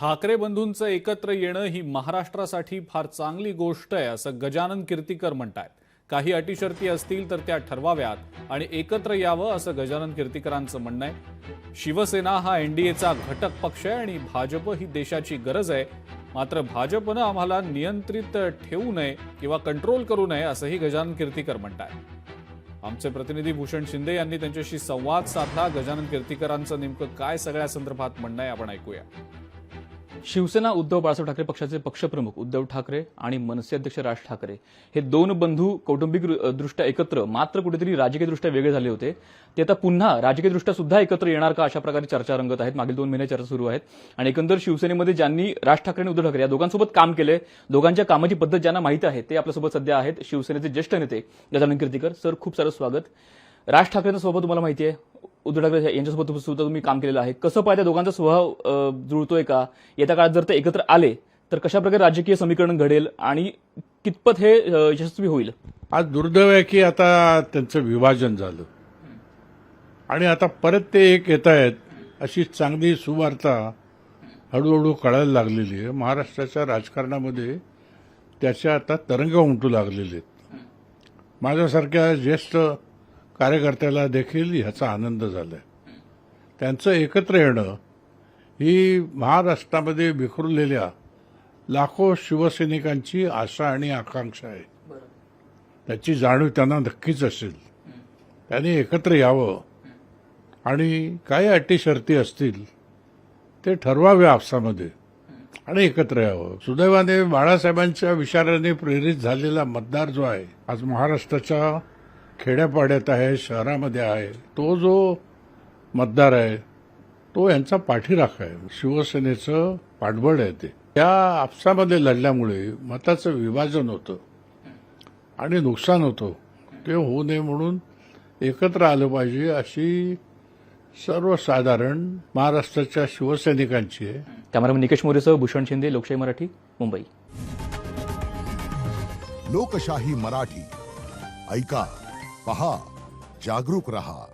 ठाकरे बंधूंचं एकत्र येणं ही महाराष्ट्रासाठी फार चांगली गोष्ट आहे असं गजानन कीर्तीकर म्हणतात। काही अटी शर्ती असतील तर त्या ठरवाव्यात आणि एकत्र यावं असं गजानन कीर्तीकरांचं म्हणणं आहे। शिवसेना हा एनडीएचा घटक पक्ष आहे आणि भाजप ही देशाची गरज आहे, मात्र भाजपनं आम्हाला नियंत्रित ठेवू नये किंवा कंट्रोल करू नये असंही गजानन कीर्तीकर म्हणतात। आमचे प्रतिनिधी भूषण शिंदे यांनी त्यांच्याशी संवाद साधला। गजानन कीर्तीकरांचं नेमकं काय सगळ्या संदर्भात म्हणणं आहे आपण ऐकूया। शिवसेना उद्धव बाळासाहेब ठाकरे पक्षाचे पक्षप्रमुख उद्धव ठाकरे आणि मनसे अध्यक्ष राज ठाकरे हे दोन बंधू कौटुंबिक दृष्ट्या एकत्र मात्र कुठेतरी राजकीयदृष्ट्या वेगळे झाले होते। ते आता पुन्हा राजकीयदृष्ट्या सुद्धा एकत्र येणार का अशा प्रकारे चर्चा रंगत आहेत। मागील 2 महिने चर्चा सुरू आहेत आणि एकंदर शिवसेनेमध्ये ज्यांनी राज ठाकरे आणि उद्धव ठाकरे या दोघांसोबत काम केले, दोघांच्या कामाची पद्धत ज्यांना माहिती आहे ते आपल्यासोबत सध्या आहेत शिवसेनेचे ज्येष्ठ नेते गजानन कीर्तीकर सर। खूप सारं स्वागत। राज ठाकरेंचा स्वभाव तुम्हाला माहिती आहे, उद्धव ठाकरे यांच्यासोबत सुद्धा तुम्ही काम केलेलं आहे। कसं पाहिजे दोघांचा स्वभाव जुळतोय का? येत्या काळात जर ते एकत्र आले तर कशा प्रकारे राजकीय समीकरण घडेल आणि कितपत हे यशस्वी होईल? आज दुर्दैव आहे की आता त्यांचं विभाजन झालं आणि आता परत ते एक येत आहेत अशी चांगली सुवार्ता हळूहळू कळायला लागलेली आहे। महाराष्ट्राच्या राजकारणामध्ये त्याच्या आता तरंग उमटू लागलेले आहेत। माझ्यासारख्या ज्येष्ठ कार्यकर्त्याला देखील ह्याचा आनंद झालाय। त्यांचं एकत्र येणं ही महाराष्ट्रामध्ये विखुरलेल्या लाखो शिवसैनिकांची आशा आणि आकांक्षा आहे। त्याची जाणीव त्यांना नक्कीच असेल। त्यांनी एकत्र यावं आणि काय अटी शर्ती असतील ते ठरवावे आपसामध्ये आणि एकत्र यावं। सुदैवाने बाळासाहेबांच्या विचाराने प्रेरित झालेला मतदार जो आहे आज महाराष्ट्राच्या खेड्यापाड्यात आहे, शहरामध्ये आहे, तो जो मतदार आहे तो यांचा पाठीराखा आहे। शिवसेनेचं पाठबळ आहे ते। त्या आपसामध्ये लढल्यामुळे मताचं विभाजन होतं आणि नुकसान होतं। ते होऊ नये म्हणून एकत्र आलं पाहिजे अशी सर्वसाधारण महाराष्ट्राच्या शिवसैनिकांची आहे। कॅमेरामन निकेश मोरेसह भूषण शिंदे, लोकशाही मराठी, मुंबई। लोकशाही मराठी ऐका, पहा, जागरूक रहा।